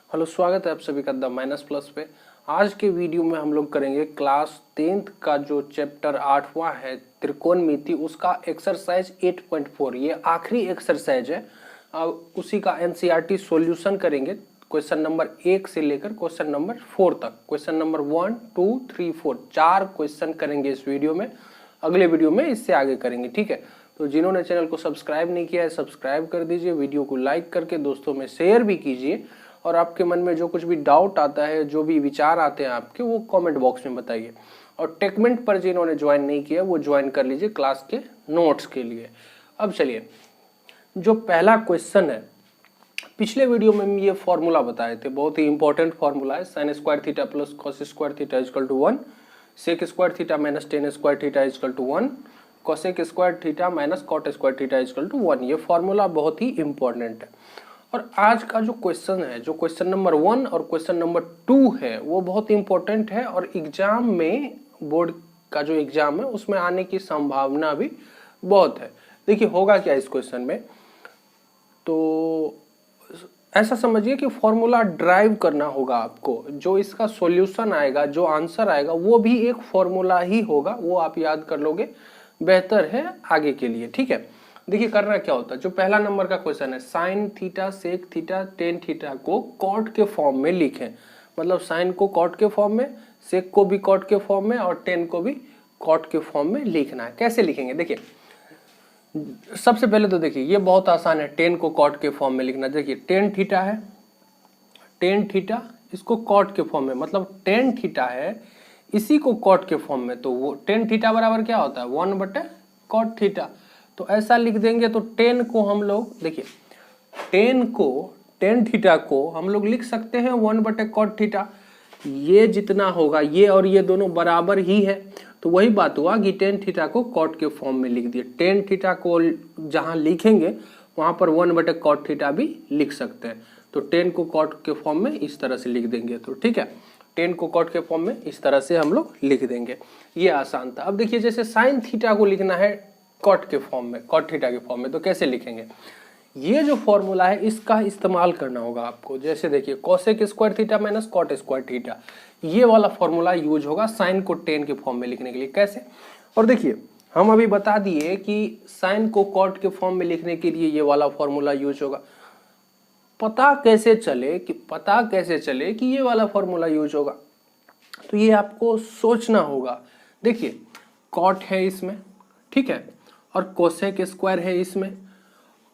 Hello, स्वागत है आप सभी का द माइनस प्लस पे। आज के वीडियो में हम लोग करेंगे क्लास 10th का जो चैप्टर 8वां है त्रिकोणमिति, उसका एक्सरसाइज 8.4। ये आखिरी एक्सरसाइज है। उसी का एनसीईआरटी सॉल्यूशन करेंगे, क्वेश्चन नंबर 1 से लेकर क्वेश्चन नंबर 4 तक। क्वेश्चन नंबर 1, 2, 3, 4 4 क्वेश्चन करेंगे इस वीडियो में। अगले वीडियो में इससे आगे करेंगे, ठीक है। तो जिन्होंने चैनल को सब्सक्राइब नहीं किया है सब्सक्राइब कर दीजिए, वीडियो को लाइक करके दोस्तों में शेयर भी कीजिए, और आपके मन में जो कुछ भी डाउट आता है, जो भी विचार आते हैं आपके, वो कमेंट बॉक्स में बताइए। और टेकमेंट पर जिन्होंने ज्वाइन नहीं किया वो ज्वाइन कर लीजिए क्लास के नोट्स के लिए। अब चलिए, जो पहला क्वेश्चन है, पिछले वीडियो में ये फॉर्मूला बताए थे, बहुत ही इंपॉर्टेंट फॉर्मूला है। Sine square theta plus cos square theta is equal to 1, sec square theta minus tan square theta is equal to 1, cosec square theta minus cot square theta is equal to 1। ये formula बहुत ही important है। और आज का जो question है, जो क्वेश्चन नंबर 1 और क्वेश्चन नंबर 2 है, वो बहुत इंपॉर्टेंट है और एग्जाम में, बोर्ड का जो एग्जाम है उसमें आने की संभावना भी बहुत है। देखिए होगा क्या इस क्वेश्चन में, तो ऐसा समझिए कि फॉर्मूला ड्राइव करना होगा आपको। जो इसका सॉल्यूशन आएगा, जो आंसर आएगा, वो भी एक फॉर्मूला ही होगा। वो आप याद कर लोगे, बेहतर है आगे के लिए, ठीक है। देखिए करना क्या होता है, जो पहला नंबर का क्वेश्चन है, sine theta sec theta tan theta को कॉट के फॉर्म में लिखें। मतलब साइन को कॉट के फॉर्म में, सेक को भी कॉट के फॉर्म में और टेन को भी कॉट के फॉर्म में लिखना है। कैसे लिखेंगे देखिए, सबसे पहले तो देखिए ये बहुत आसान है, टेन को कॉट के फॉर्म में लिखना। देखिए टेन थीटा है, टेन थीटा इसको कॉट के फॉर्म में, मतलब टेन थीटा है इसी को कॉट के फॉर्म में, तो वो टेन थीटा बराबर क्या होता है 1/cot थीटा। तो ऐसा लिख देंगे। तो टेन को हम लोग, देखिए टेन थीटा को हम लोग लिख सकते हैं 1/cot थीटा। ये जितना होगा, ये और ये दोनों बराबर ही है, तो वही बात हुआ कि टेन थीटा को कॉट के फॉर्म में लिख दिए। टेन थीटा को जहां लिखेंगे वहां पर 1/cot थीटा भी लिख सकते हैं। तो टेन को कॉट के फॉर्म में इस तरह से लिख देंगे, तो ठीक है। टेन को कॉट के फॉर्म में इस तरह से हम लोग लिख देंगे, ये आसान था। अब देखिए जैसे साइन थीटा को लिखना है कॉट के फॉर्म में, कॉट थीटा के फॉर्म में, तो कैसे लिखेंगे। ये जो फॉर्मूला है इसका इस्तेमाल करना होगा आपको। जैसे देखिए cosec square theta minus cot square theta, ये वाला फॉर्मूला यूज होगा साइन को टेन के फॉर्म में लिखने के लिए। कैसे, और देखिए हम अभी बता दिए कि साइन को कॉट के फॉर्म में लिखने के लिए ये वाला फॉर्मूला यूज होगा। पता कैसे चले कि ये वाला फॉर्मूला यूज होगा, तो ये आपको सोचना होगा। देखिए कॉट है इसमें, ठीक है, और कोसेक स्क्वायर है इसमें।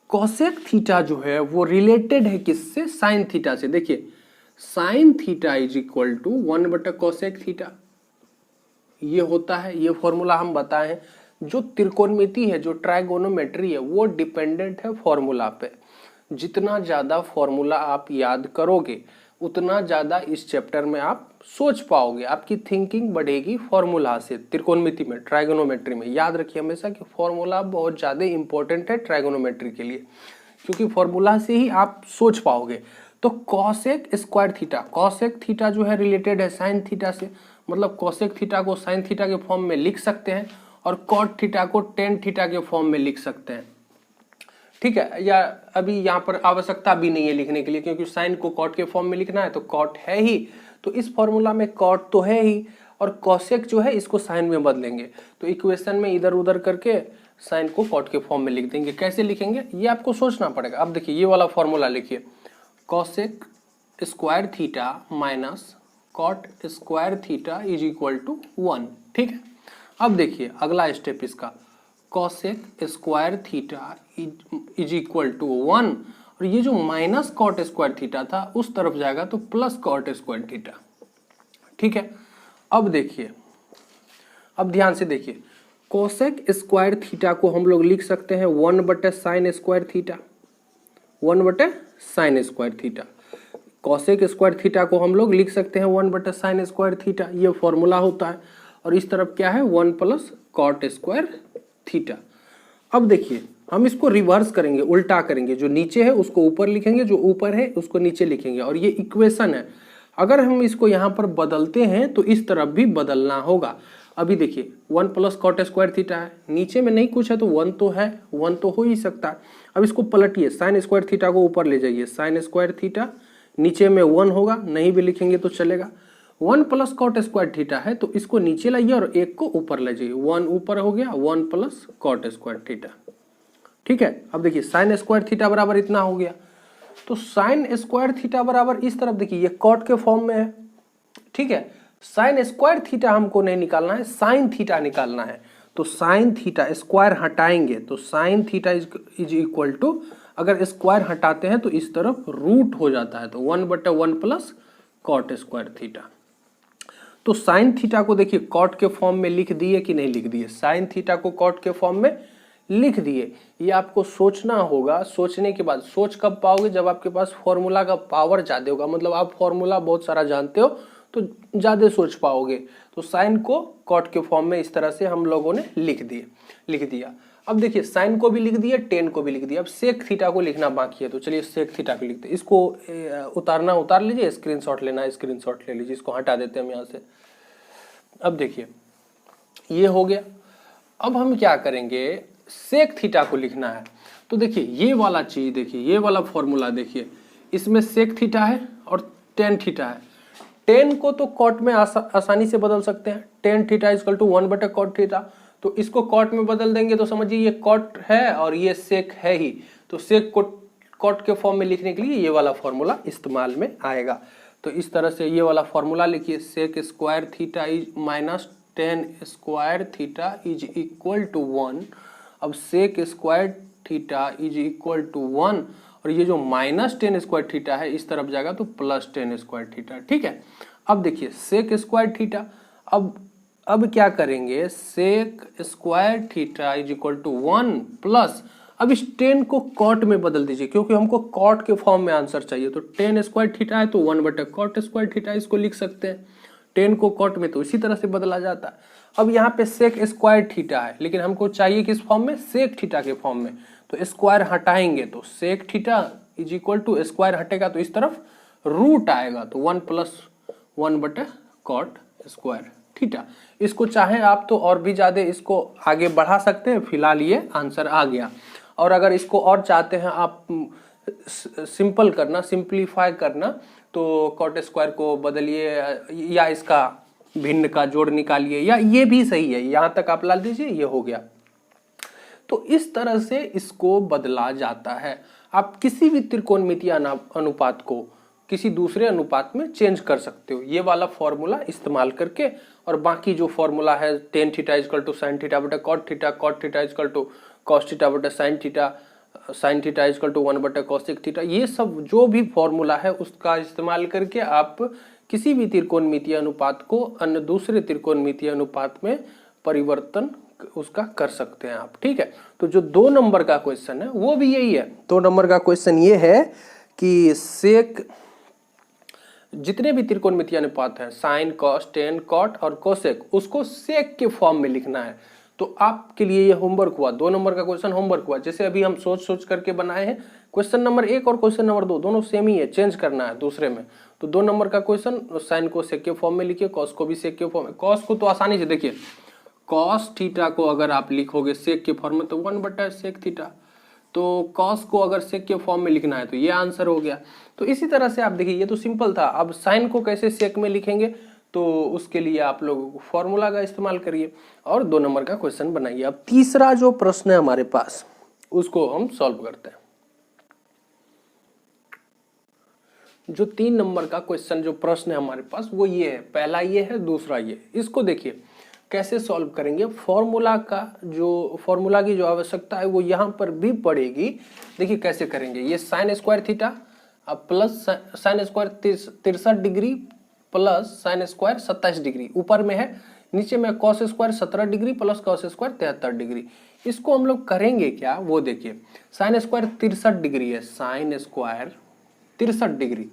कोसेक थीटा जो है वो रिलेटेड है किससे, साइन थीटा से। देखिए sine theta is equal to 1/कोसेक थीटा, ये होता है। ये फॉर्मूला हम बताए हैं। जो त्रिकोणमिति है, जो ट्राइगोनोमेट्री है, वो डिपेंडेंट है फॉर्मूला पे। जितना ज्यादा फॉर्मूला आप याद करोगे उतना ज्यादा इस चैप्टर में आप सोच पाओगे, आपकी थिंकिंग बढ़ेगी फॉर्मूला से। त्रिकोणमिति में, ट्राइगोनोमेट्री में याद रखिए हमेशा कि फॉर्मूला बहुत ज्यादा इंपॉर्टेंट है ट्राइगोनोमेट्री के लिए, क्योंकि फॉर्मूला से ही आप सोच पाओगे। तो cosec square theta, cosec theta जो है रिलेटेड है साइन थीटा से, मतलब कोसेक थीटा को साइन थीटा के फॉर्म में लिख सकते हैं और कॉट थीटा को टेन थीटा के फॉर्म में लिख सकते हैं, ठीक है। या अभी यहाँ पर आवश्यकता भी नहीं है लिखने के लिए, क्योंकि साइन को कॉट के फॉर्म में लिखना है तो कॉट है ही, तो इस फॉर्मूला में कॉट तो है ही, और कोसेक जो है इसको साइन में बदलेंगे, तो इक्वेशन में इधर उधर करके साइन को कॉट के फॉर्म में लिख देंगे। कैसे लिखेंगे ये आपको सोचना पड़ेगा। अब देखिए ये वाला फॉर्मूला लिखिए, cosec square theta minus cot square theta is equal to 1, ठीक है। अब देखिए अगला स्टेप इसका, cosec square theta is equal to 1, और ये जो माइनस कॉट स्क्वायर थीटा था उस तरफ जाएगा तो प्लस कॉट स्क्वायर थीटा, ठीक है। अब देखिए, अब ध्यान से देखिए, कोसेक स्क्वायर थीटा को हम लोग लिख सकते हैं 1/साइन स्क्वायर थीटा, 1/साइन square theta. Cosec square theta को हम लोग लिख सकते हैं 1/साइन स्क्वायर थीटा, ये फॉर्मूला होता है। और इस तरफ क्या है 1+कॉट स्क्वायर थीटा। अब देखिए हम इसको रिवर्स करेंगे, उल्टा करेंगे, जो नीचे है उसको ऊपर लिखेंगे, जो ऊपर है उसको नीचे लिखेंगे, और ये इक्वेशन है। अगर हम इसको यहाँ पर बदलते हैं तो इस तरफ भी बदलना होगा। अभी देखिए 1+कॉट स्क्वायर थीटा है, नीचे में नहीं कुछ है तो 1 तो है, 1 तो हो ही सकता है। अब इसको पलटिए, साइन स्क्वायर थीटा को ऊपर ले जाइए, साइन स्क्वायर थीटा नीचे में 1 होगा, नहीं भी लिखेंगे तो चलेगा। 1 प्लस कॉट स्क्वायर थीटा है तो इसको नीचे लाइए और एक को ऊपर ले जाइए, 1 ऊपर हो गया, 1 प्लस कॉट स्क्वायर थीटा। ठीक है, अब देखिए साइन स्क्वायर थीटा बराबर इतना हो गया, तो साइन स्क्वायर थीटा बराबर इस तरफ देखिए ये कॉट के फॉर्म में है। ठीक है, साइन स्क्वायर थीटा हमको नहीं निकालना है, साइन थीटा निकालना है। तो साइन थीटा स्क्वायर हटाएंगे तो sine theta is equal to, अगर स्क्वायर हटाते हैं तो इस तरफ रूट हो जाता है, तो 1/1 प्लस कॉट स्क्वायर थीटा। तो साइन थीटा को देखिए कॉट के फॉर्म में लिख दिए कि नहीं लिख दिए, साइन थीटा को कॉट के फॉर्म में लिख दिए। ये आपको सोचना होगा, सोचने के बाद, सोच कब पाओगे, जब आपके पास फॉर्मूला का पावर ज्यादा होगा, मतलब आप फॉर्मूला बहुत सारा जानते हो तो ज्यादा सोच पाओगे। तो साइन को कॉट के फॉर्म में इस तरह से हम लोगों ने लिख दिया। अब देखिए साइन को भी लिख दिया, टेन को भी लिख दिया, अब सेक थीटा को लिखना बाकी है, तो चलिए सेक थीटा को लिखते हैं। इसको उतारना उतार लीजिए, स्क्रीनशॉट लेना है स्क्रीनशॉट ले लीजिए, इसको हटा देते हैं हम यहाँ से। अब देखिए ये हो गया, अब हम क्या करेंगे, सेक थीटा को लिखना है। तो देखिए ये वाला चीज देखिए, ये वाला फॉर्मूला देखिए, इसमें सेक थीटा है और टेन थीटा है। टेन को तो कॉट में आसानी से बदल सकते हैं, टेन थीटा इक्वल टू 1/कॉट थीटा, तो इसको कॉट में बदल देंगे तो समझिए ये कॉट है और ये सेक है ही, तो सेक को कॉट के फॉर्म में लिखने के लिए ये वाला फॉर्मूला इस्तेमाल में आएगा। तो इस तरह से ये वाला फॉर्मूला लिखिए, sec square theta is minus tan square theta is equal to 1। अब sec square theta is equal to 1 और ये जो माइनस टेन स्क्वायर थीटा है इस तरफ जाएगा तो प्लस टेन स्क्वायर थीटा। ठीक है, अब देखिए सेक स्क्वायर थीटा, अब क्या करेंगे, sec square theta is equal to 1 plus, अब इस टेन को कॉट में बदल दीजिए क्योंकि हमको कॉट के फॉर्म में आंसर चाहिए। तो टेन स्क्वायर थीटा है तो 1/कॉट स्क्वायर थीटा इसको लिख सकते हैं, टेन को कॉट में तो इसी तरह से बदला जाता है। अब यहाँ पे सेक स्क्वायर थीटा है लेकिन हमको चाहिए किस फॉर्म में, सेक थीटा के फॉर्म में, तो स्क्वायर हटाएंगे तो sec theta is equal to, square हटेगा तो इस तरफ रूट आएगा, तो 1 प्लस 1/कॉट स्क्वायर थीटा। इसको चाहे आप तो और भी ज्यादा इसको आगे बढ़ा सकते हैं, फिलहाल ये आंसर आ गया। और अगर इसको और चाहते हैं आप सिंपल करना, सिंप्लीफाई करना, तो कॉट स्क्वायर को बदलिए या इसका भिन्न का जोड़ निकालिए, या ये भी सही है, यहां तक आप ला दीजिए, ये हो गया। तो इस तरह से इसको बदला जाता है। आप किसी भी त्रिकोणमितीय अनुपात को किसी दूसरे अनुपात में चेंज कर सकते हो ये वाला फॉर्मूला इस्तेमाल करके, और बाकी जो फॉर्मूला है tan theta equal to sine theta बटा cot theta, cot theta equal to cos theta बटा sine theta, sine theta equal to 1/कोसेक थीटा, ये सब जो भी फॉर्मूला है उसका इस्तेमाल करके आप किसी भी त्रिकोणमितीय अनुपात को अन्य दूसरे त्रिकोणमितीय अनुपात में परिवर्तन उसका कर सकते हैं आप। ठीक है, तो जो 2 नंबर का क्वेश्चन है वो भी यही है। 2 नंबर का क्वेश्चन ये है कि सेक, जितने भी त्रिकोणमितीय अनुपात है, साइन, कॉस, टेन, कॉट और कोसेक, उसको सेक के फॉर्म में लिखना है। तो आपके लिए ये होमवर्क हुआ, 2 नंबर का क्वेश्चन होमवर्क हुआ। जैसे अभी हम सोच करके बनाए हैं, क्वेश्चन नंबर 1 और क्वेश्चन नंबर 2 दोनों सेम ही है, चेंज करना है दूसरे में। तो 2 नंबर का क्वेश्चन, साइन को सेक के फॉर्म में लिखिए, कॉस को भी सेक के फॉर्म में। कॉस को तो आसानी से देखिए, कॉस थीटा को अगर आप लिखोगे सेक के फॉर्म में तो 1/सेक थीटा, तो कॉस को अगर सेक के फॉर्म में लिखना है तो ये आंसर हो गया। तो इसी तरह से आप देखिए, ये तो सिंपल था। अब साइन को कैसे सेक में लिखेंगे, तो उसके लिए आप लोग फॉर्मूला का इस्तेमाल करिए और 2 नंबर का क्वेश्चन बनाइए। अब तीसरा जो प्रश्न है हमारे पास, उसको हम सॉल्व करते हैं। जो 3 नंबर का क्वेश्चन जो प्रश्न है हमारे पास वो ये है, पहला ये है, दूसरा ये। इसको देखिए कैसे सॉल्व करेंगे। फॉर्मूला की जो आवश्यकता है वो यहाँ पर भी पड़ेगी। देखिए कैसे करेंगे, ये sign square theta plus sine square 63 degree plus sine square 27 degree ऊपर में है, नीचे में cos square 17 degree plus cos square 73 degree. इसको हम लोग करेंगे क्या, वो देखिए। साइन स्क्वायर 63 डिग्री है, साइन स्क्वायर 63 डिग्री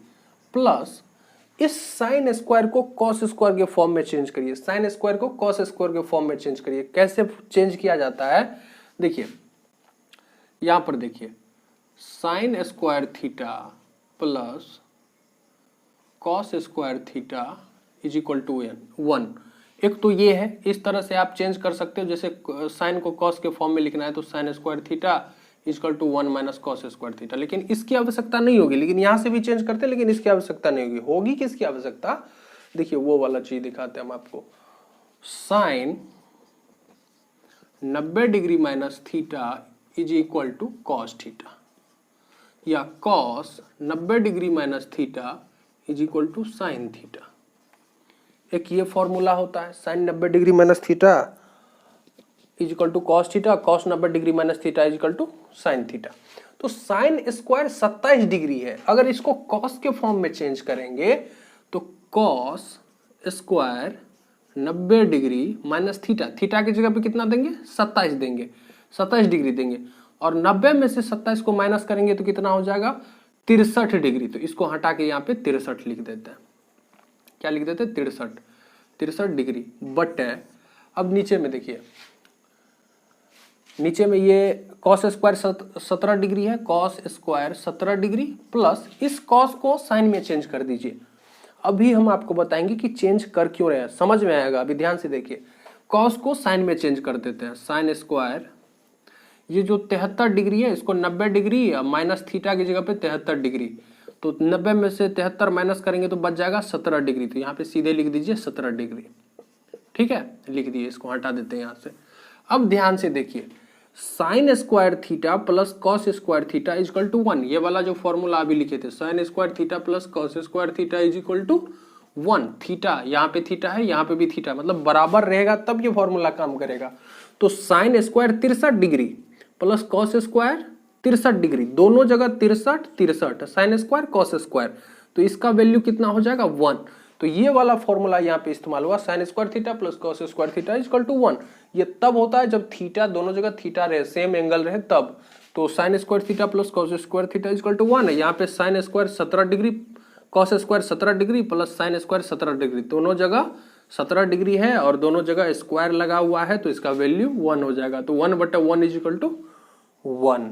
प्लस इस साइन स्क्वायर को कॉस स्क्वायर के फॉर्म में चेंज करिए, साइन स्क्वायर को कॉस स्क्वायर के फॉर्म में चेंज करिए। कैसे चेंज किया जाता है, देखिए यहां पर देखिए, sine square theta plus cos square theta is equal to 1। एक तो ये है, इस तरह से आप चेंज कर सकते हो। जैसे साइन को कॉस के फॉर्म में लिखना है तो sine square theta equal to 1 minus cos square theta. लेकिन इसकी आवश्यकता नहीं होगी, लेकिन यहाँ से भी चेंज करते हैं, लेकिन इसकी आवश्यकता नहीं होगी। होगी किसकी आवश्यकता, देखिए वो वाला चीज दिखाते हैं हम आपको। Sine 90 degree minus theta is equal to cos theta, या cos 90 degree minus theta is equal to sine theta. एक ये फॉर्मूला होता है, sine 90 degree minus theta is equal to cos theta, cos 90 degree minus theta is equal to sine theta. तो sine square 27 degree है, अगर इसको cos के form में चेंज करेंगे तो cos square 90 degree minus theta, theta की जगह पे कितना देंगे 27 देंगे, 27 डिग्री देंगे, और 90 में से 27 को माइनस करेंगे तो कितना हो जाएगा 63 डिग्री। तो इसको हटा के यहाँ पे 63 लिख देते हैं, क्या लिख देते हैं 63 डिग्री बट है। अब नीचे में देखिए, नीचे में ये कॉस स्क्वायर 17 डिग्री है, कॉस स्क्वायर 17 डिग्री प्लस इस कॉस को साइन में चेंज कर दीजिए। अभी हम आपको बताएंगे कि चेंज कर क्यों रहे हैं, समझ में आएगा। अभी ध्यान से देखिए, कॉस को साइन में चेंज कर देते हैं। साइन स्क्वायर ये जो 73 डिग्री है इसको 90 डिग्री माइनस थीटा की जगह पे 73 डिग्री, तो 90 में से 73 माइनस करेंगे तो बच जाएगा 17 डिग्री। तो यहाँ पे सीधे लिख दीजिए 17 डिग्री, ठीक है, लिख दिए, इसको हटा देते हैं यहाँ से। अब ध्यान से देखिए, sine square theta plus cos square theta is equal to 1, ये वाला जो फॉर्मूला अभी लिखे थे, sine square theta plus cos square theta is equal to 1। Theta यहाँ पे थीटा है, यहाँ पे भी थीटा, मतलब बराबर रहेगा तब ये फॉर्मूला काम करेगा। तो sine square 63 degree plus cos square 63 degree, दोनों जगह 63, साइन स्क्वायर कॉस स्क्वायर, तो इसका वैल्यू कितना हो जाएगा 1। तो ये वाला फॉर्मूला यहाँ पे इस्तेमाल हुआ, sine square theta plus cos square theta is equal to 1। ये तब होता है जब थीटा दोनों जगह थीटा रहे, सेम एंगल रहे तब। तो sine square theta plus cos square theta is equal to 1 है। यहाँ पे sine square 17 degree cos square 17 degree plus sine square 17 degree, दोनों जगह 17 डिग्री है और दोनों जगह स्क्वायर लगा हुआ है, तो इसका वैल्यू 1 हो जाएगा। तो 1/1 इज इक्वल टू 1।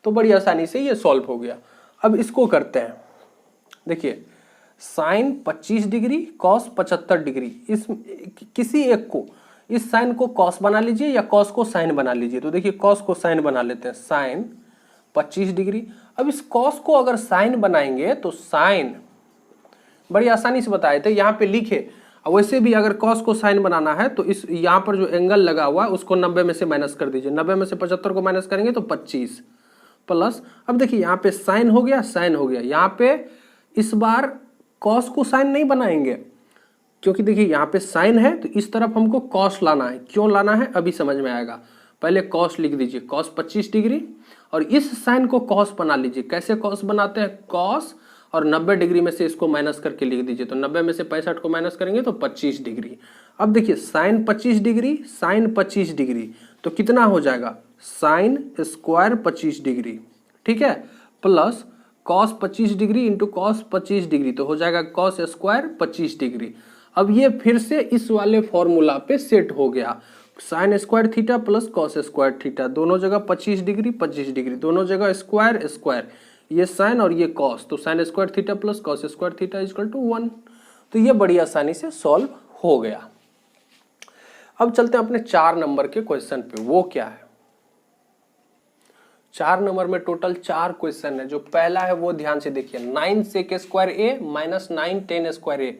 तो बड़ी आसानी से ये सॉल्व हो गया। अब इसको करते हैं, देखिए साइन 25 डिग्री कॉस 75 डिग्री, इस किसी एक को, इस साइन को कॉस बना लीजिए या कॉस को साइन बना लीजिए। तो देखिए कॉस को साइन बना लेते हैं, साइन 25 डिग्री। अब इस कॉस को अगर साइन बनाएंगे तो साइन, बड़ी आसानी से बताए थे, यहाँ पे लिखे। वैसे भी अगर कॉस को साइन बनाना है तो इस यहाँ पर जो एंगल लगा हुआ है उसको 90 में से माइनस कर दीजिए, 90 में से 75 को माइनस करेंगे तो 25 प्लस, अब देखिए यहाँ पे साइन हो गया, साइन हो गया। यहाँ पे इस बार कॉस को साइन नहीं बनाएंगे, क्योंकि देखिए यहाँ पे साइन है तो इस तरफ हमको कॉस लाना है। क्यों लाना है अभी समझ में आएगा। पहले कॉस लिख दीजिए, कॉस 25 डिग्री, और इस साइन को कॉस बना लीजिए। कैसे कॉस बनाते हैं, कॉस और 90 डिग्री में से इसको माइनस करके लिख दीजिए। तो 90 में से 65 को माइनस करेंगे तो 25 डिग्री। अब देखिए साइन 25 डिग्री, साइन 25 डिग्री, तो कितना हो जाएगा साइन स्क्वायर 25 डिग्री, ठीक है, plus cos 25 degree into cos 25 degree, तो हो जाएगा कॉस स्क्वायर 25 डिग्री। अब ये फिर से इस वाले फॉर्मूला पे सेट हो गया, sign square theta plus cos square theta, दोनों जगह 25 डिग्री 25 डिग्री, दोनों जगह स्क्वायर स्क्वायर, ये साइन और ये कॉस, तो sine square theta plus cos square theta is equal to 1। तो ये बड़ी आसानी से सॉल्व हो गया। अब चलते हैं अपने 4 नंबर के क्वेश्चन पे। वो क्या है, 4 नंबर में टोटल 4 क्वेश्चन है। जो पहला है वो ध्यान से देखिए, 9 सेक स्क्वायर ए माइनस 9 10 स्क्वायर ए।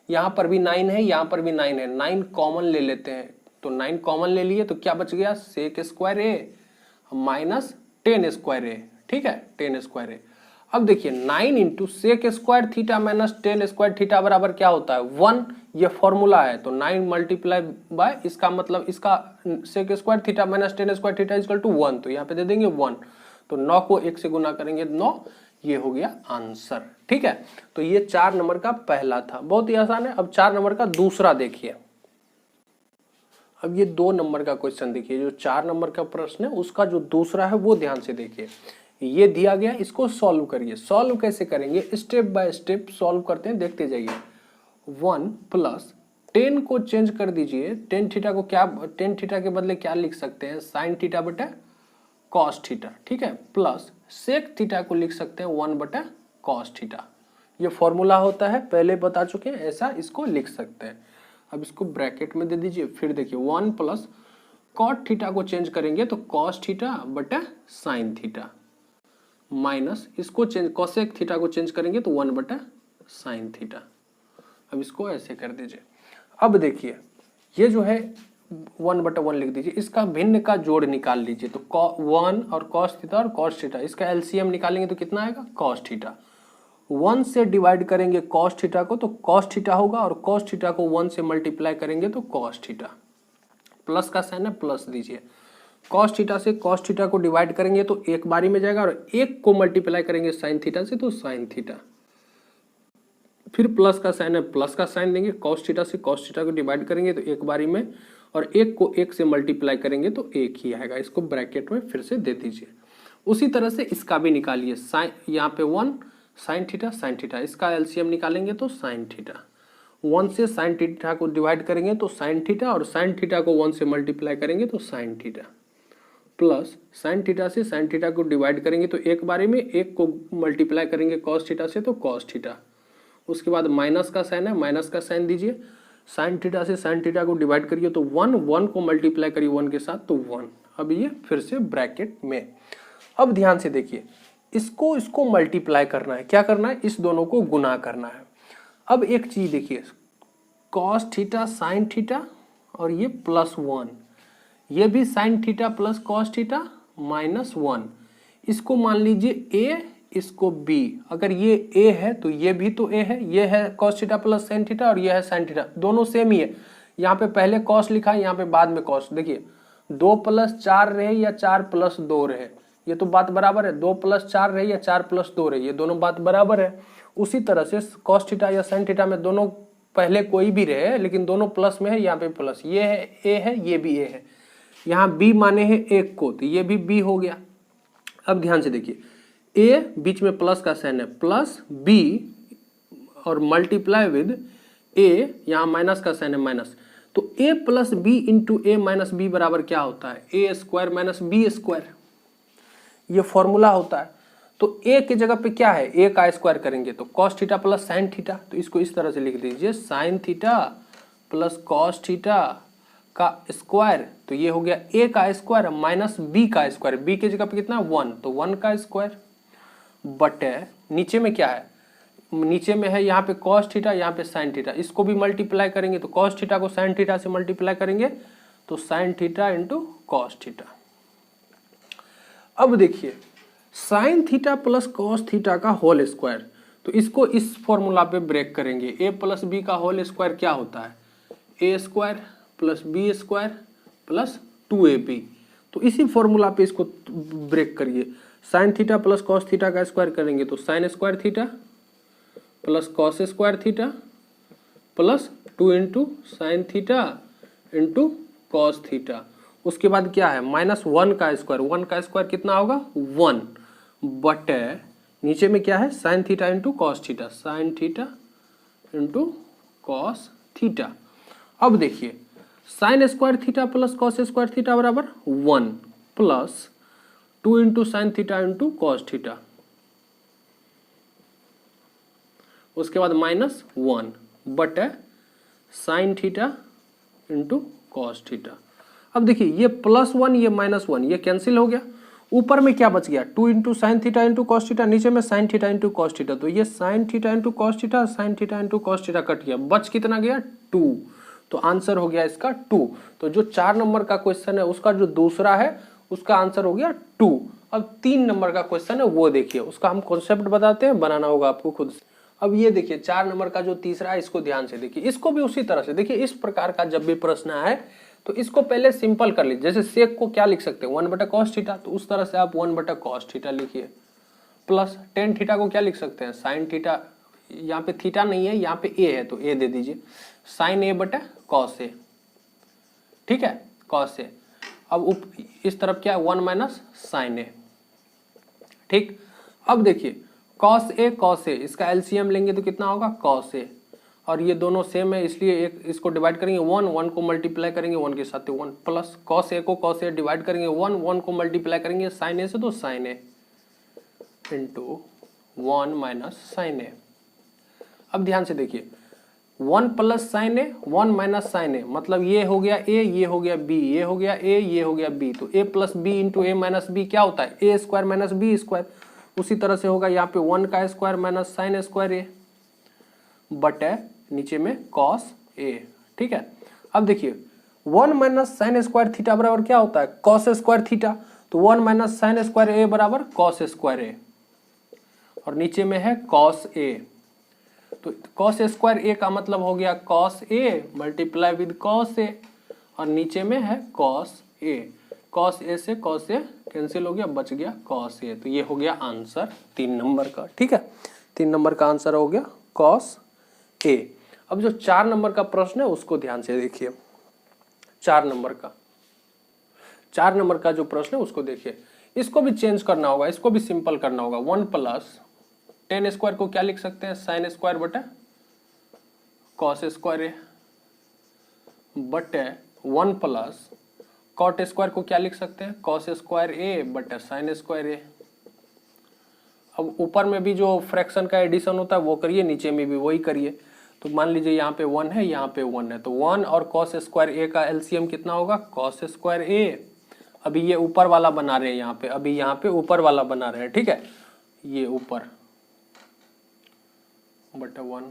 यहाँ पर भी 9 है, यहाँ पर भी 9 है, 9 कॉमन ले लेते हैं। तो 9 कॉमन ले लिए तो क्या बच गया, sec square A minus 10 square A, ठीक है, 10 स्क्वायर ए। अब देखिए 9 into sec square theta minus 10 square theta बराबर क्या होता है 1, ये फॉर्मूला है। तो 9 मल्टीप्लाई बाय, इसका मतलब इसका sec square theta minus 10 square theta equal to 1, तो यहाँ पे दे देंगे 1। तो 9 को 1 से गुना करेंगे 9, ये हो गया आंसर, ठीक है। तो ये 4 नंबर का पहला था, बहुत ही आसान है। अब 4 नंबर का दूसरा देखिए। अब ये 2 नंबर का क्वेश्चन देखिए, जो 4 नंबर का प्रश्न है उसका जो दूसरा है वो ध्यान से देखिए। ये दिया गया, इसको सॉल्व करिए। सॉल्व कैसे करेंगे, स्टेप बाय स्टेप सॉल्व करते हैं, देखते जाइए। 1 प्लस 10 को चेंज कर दीजिए, टेन थीटा को क्या, टेन थीटा के बदले क्या लिख सकते हैं, साइन थीटा बटा कॉस थीटा, ठीक है, प्लस सेक थीटा को लिख सकते हैं 1 बटा कॉस थीटा। ये फॉर्मूला होता है, पहले बता चुके हैं, ऐसा इसको लिख सकते हैं। अब इसको ब्रैकेट में दे दीजिए। फिर देखिए 1 प्लस कॉट थीटा को चेंज करेंगे तो कॉस थीटा बटा साइन थीटा, माइनस इसको चेंज कॉसेक थीटा को चेंज करेंगे तो 1 बटा साइन थीटा। अब इसको ऐसे कर दीजिए। अब देखिए ये जो है 1 बटा 1 लिख दीजिए, इसका भिन्न का जोड़ निकाल लीजिए। तो 1 और कॉस थीटा और कॉस थीटा, इसका एलसीएम निकालेंगे तो कितना आएगा कॉस थीटा। 1 से डिवाइड करेंगे कॉस थीटा को तो कॉस थीटा होगा, और कॉस थीटा को 1 से मल्टीप्लाई करेंगे तो कॉस थीटा। प्लस का साइन है प्लस दीजिए। कॉस थीटा से कॉस थीटा को डिवाइड करेंगे तो एक बारी में जाएगा, और एक को मल्टीप्लाई करेंगे साइन थीटा से तो साइन थीटा। फिर प्लस का साइन है प्लस का साइन देंगे, कॉस थीटा से कॉस थीटा को डिवाइड करेंगे तो एक बारी में, और एक को एक से मल्टीप्लाई करेंगे तो एक ही आएगा। इसको ब्रैकेट में फिर से दे दीजिए। उसी तरह से इसका भी निकालिए। साइन यहाँ पे 1 साइन थीटा, इसका एलसीएम निकालेंगे तो साइन थीटा। 1 से साइन थीटा को डिवाइड करेंगे तो साइन थीटा, और साइन थीटा को 1 से मल्टीप्लाई करेंगे तो sine theta. Plus sign theta से साइन थीटा को डिवाइड करेंगे तो एक बारी में, एक को मल्टीप्लाई करेंगे कॉस थीटा से तो कॉस थीटा। उसके बाद माइनस का साइन है, माइनस का साइन दीजिए। साइन थीटा से साइन थीटा को डिवाइड करिए तो 1 को मल्टीप्लाई करिए 1 के साथ तो 1। अब ये फिर से ब्रैकेट में। अब ध्यान से देखिए, इसको मल्टीप्लाई करना है। क्या करना है, इस दोनों को गुना करना है। अब एक चीज देखिए, कॉस थीटा साइन थीटा और ये +1, ये भी sine theta plus cos theta -1। इसको मान लीजिए a, इसको b। अगर ये a है तो ये भी तो a है। ये है cos theta plus sine theta और ये है साइन थीटा, दोनों सेम ही है। यहाँ पे पहले कॉस लिखा है, यहाँ पे बाद में कॉस। देखिए 2 + 4 रहे या 4 + 2 रहे, ये तो बात बराबर है। 2 + 4 रहे या 4 + 2 रहे, ये दोनों बात बराबर है। उसी तरह से कॉस थीटा या साइन थीटा में दोनों पहले कोई भी रहे लेकिन दोनों प्लस में है, यहाँ पे प्लस। ये है a है, ये भी a है। यहाँ b माने हैं 1 को तो ये भी b हो गया। अब ध्यान से देखिए, a बीच में प्लस का साइन है, प्लस b और मल्टीप्लाई विद a, यहाँ माइनस का साइन है माइनस। तो a + b into a - b बराबर क्या होता है, a² - b²। ये फॉर्मूला होता है। तो a की जगह पे क्या है, a का स्क्वायर करेंगे तो cos theta plus sign theta. तो इसको इस तरह से लिख दीजिए, sine theta plus cos theta का स्क्वायर। तो ये हो गया a का स्क्वायर माइनस b का स्क्वायर। b की जगह पे कितना 1, तो 1 का स्क्वायर बटे नीचे में क्या है, नीचे में है यहाँ पे cos थीटा, यहाँ पे साइन थीटा। इसको भी मल्टीप्लाई करेंगे तो cos थीटा को साइन थीटा से मल्टीप्लाई करेंगे तो sine theta into cos theta. अब देखिए sine theta plus cos theta का होल स्क्वायर, तो इसको इस फॉर्मूला पे ब्रेक करेंगे। a + b का होल स्क्वायर क्या होता है, a² + b² + 2ab। तो इसी फॉर्मूला पे इसको ब्रेक करिए। Sine theta plus cos theta का स्क्वायर करेंगे तो sine square theta plus cos square theta plus 2 into sine theta into cos theta. उसके बाद क्या है, -1 का स्क्वायर। 1 का स्क्वायर कितना होगा 1 बटे नीचे में क्या है, sine theta into cos theta, sine theta into cos theta. अब देखिए sine square theta plus cos square theta बराबर 1 plus 2 into sine theta into cos theta. उसके बाद -1 बटे sine theta into cos theta. अब देखिए ये +1 ये -1 ये कैंसिल हो गया। ऊपर में क्या बच गया, 2 into sine theta into cos theta, नीचे में sine theta into cos theta. तो ये sine theta into cos theta, sine theta into cos theta cut गया, बच कितना गया 2। तो आंसर हो गया इसका 2। तो जो 4 नंबर का क्वेश्चन है उसका जो दूसरा है उसका आंसर हो गया 2। अब 3 नंबर का क्वेश्चन है वो देखिए, उसका हम कॉन्सेप्ट बताते हैं, बनाना होगा आपको खुद से। अब ये देखिए 4 नंबर का जो तीसरा है इसको ध्यान से देखिए। इसको भी उसी तरह से देखिए, इस प्रकार का जब भी प्रश्न आए तो इसको पहले सिंपल कर लीजिए। जैसे सेक को क्या लिख सकते हैं 1 बटा कॉस थीटा, तो उस तरह से आप 1 बटा कॉस थीटा लिखिए। प्लस टेन थीटा को क्या लिख सकते हैं, साइन थीटा, यहाँ पे थीटा नहीं है यहाँ पे ए है तो ए दे दीजिए, साइन ए बटा कॉस ए। ठीक है, कॉस ए। अब इस तरफ क्या है 1 माइनस साइन ए। ठीक, अब देखिए कॉस ए, इसका एलसीएम लेंगे तो कितना होगा कॉस ए, और ये दोनों सेम है इसलिए एक इसको डिवाइड करेंगे 1 को मल्टीप्लाई करेंगे 1 के साथ 1 प्लस कॉस ए को कॉस ए डिवाइड करेंगे 1 को मल्टीप्लाई करेंगे साइन ए से तो साइन ए इंटू 1 माइनस साइन ए। अब ध्यान से देखिए 1 प्लस साइन ए 1 माइनस साइन ए, मतलब ये हो गया ए, ये हो गया बी, ये हो गया ए, ये हो गया बी, तो ए प्लस बी इंटू ए माइनस बी क्या होता है, ए स्क्वायर माइनस बी स्क्वायर। उसी तरह से होगा यहाँ पे 1 का स्क्वायर माइनस साइन स्क्वायर ए बटे नीचे में कॉस ए। ठीक है, अब देखिए 1 माइनस साइन स्क्वायर थीटा बराबर क्या होता है, कॉस स्क्वायर थीटा, तो 1 माइनस साइन स्क्वायर ए बराबर कॉस स्क्वायर ए, और नीचे में है कॉस ए, तो कॉस स्क्वायर ए का मतलब हो गया cos A multiply with cos A, और नीचे में है कॉस ए, कॉस ए से कॉस ए कैंसिल हो गया, बच गया कॉस ए। तो ये हो गया आंसर 3 नंबर का। ठीक है, 3 नंबर का आंसर हो गया कॉस ए। अब जो 4 नंबर का प्रश्न है उसको ध्यान से देखिए। 4 नंबर का जो प्रश्न है उसको देखिए, इसको भी चेंज करना होगा, इसको भी सिंपल करना होगा। 1 प्लस टेन स्क्वायर को क्या लिख सकते हैं, साइन स्क्वायर बटे कॉस स्क्वायर ए, बटे 1 प्लस कॉट स्क्वायर को क्या लिख सकते हैं, कॉस स्क्वायर ए बटे साइन स्क्वायर ए। अब ऊपर में भी जो फ्रैक्शन का एडिशन होता है वो करिए, नीचे में भी वही करिए। तो मान लीजिए यहाँ पे 1 है, यहाँ पे 1 है, तो 1 और कॉस स्क्वायर ए का एलसीएम कितना होगा, कॉस स्क्वायर ए। अभी ये ऊपर वाला बना रहे हैं यहाँ पे, अभी यहाँ पे ऊपर वाला बना रहे हैं। ठीक है, ये ऊपर बटे 1,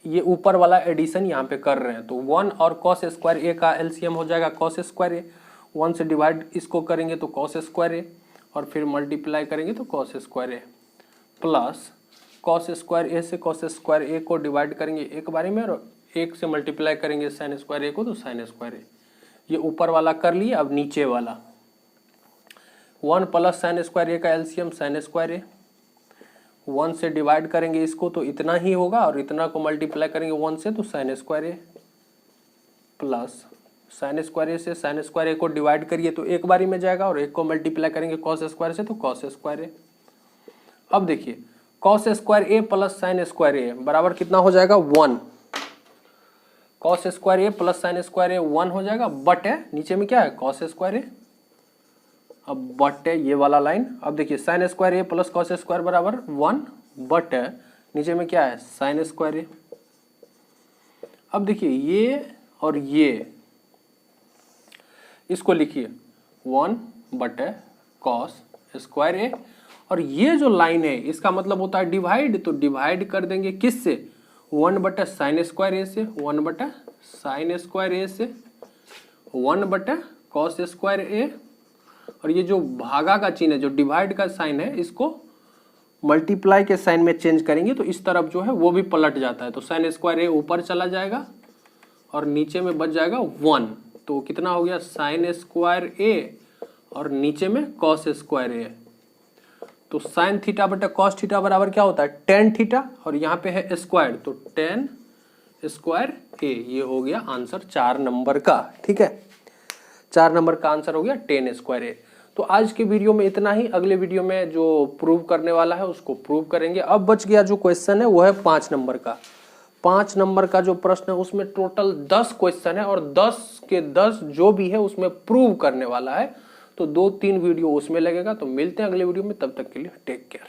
ये ऊपर वाला एडिशन यहाँ पे कर रहे हैं, तो 1 और कॉस स्क्वायर ए का एलसीएम हो जाएगा कॉस स्क्वायर ए। 1 से डिवाइड इसको करेंगे तो कॉस स्क्वायर ए, और फिर मल्टीप्लाई करेंगे तो कॉस स्क्वायर ए, प्लस कॉस स्क्वायर ए से कॉस स्क्वायर ए को डिवाइड करेंगे एक बारी में, और 1 से मल्टीप्लाई करेंगे साइन स्क्वायर ए को तो साइन स्क्वायर ए। ये ऊपर वाला कर लिए, अब नीचे वाला 1 प्लस साइन स्क्वायर ए का एलसीएम साइन स्क्वायर ए, 1 से डिवाइड करेंगे इसको तो इतना ही होगा, और इतना को मल्टीप्लाई करेंगे 1 से तो साइन स्क्वायर ए, प्लस साइन स्क्वायर ए से साइन स्क्वायर ए को डिवाइड करिए तो एक बारी में जाएगा, और 1 को मल्टीप्लाई करेंगे कॉस स्क्वायर से तो कॉस स्क्वायर ए। अब देखिए कॉस स्क्वायर ए प्लस साइन स्क्वायर ए बराबर कितना हो जाएगा, 1। कॉस स्क्वायर ए प्लस साइन स्क्वायर ए 1 हो जाएगा, बटे नीचे में क्या है कॉस स्क्वायर ए, अब बटे ये वाला लाइन। अब देखिए साइन स्क्वायर ए प्लस कॉस स्क्वायर बराबर 1 बटे नीचे में क्या है साइन स्क्वायर ए। अब देखिए ये और ये, इसको लिखिए 1 बटे कॉस स्क्वायर ए, और ये जो लाइन है इसका मतलब होता है डिवाइड, तो डिवाइड कर देंगे किससे, 1 बटे साइन स्क्वायर ए से, 1 बटे साइन स्क्वायर ए से, 1 बटे कॉस स्क्वायर ए, और ये जो भागा का चिन्ह है, जो डिवाइड का साइन है, इसको मल्टीप्लाई के साइन में चेंज करेंगे तो इस तरफ जो है वो भी पलट जाता है, तो साइन स्क्वायर ए ऊपर चला जाएगा और नीचे में बच जाएगा 1, तो कितना हो गया साइन स्क्वायर ए और नीचे में कॉस स्क्वायर ए। तो साइन थीटा बटे कॉस थीटा बराबर क्या होता है, टेन थीटा, और यहाँ पे है स्क्वायर तो टेन स्क्वायर ए। ये हो गया आंसर 4 नंबर का। ठीक है, 4 नंबर का आंसर हो गया टेन स्क्वायर ए। तो आज के वीडियो में इतना ही, अगले वीडियो में जो प्रूव करने वाला है उसको प्रूव करेंगे। अब बच गया जो क्वेश्चन है वो है 5 नंबर का। 5 नंबर का जो प्रश्न है उसमें टोटल 10 क्वेश्चन है, और 10 के 10 जो भी है उसमें प्रूव करने वाला है, तो 2-3 वीडियो उसमें लगेगा। तो मिलते हैं अगले वीडियो में, तब तक के लिए टेक केयर।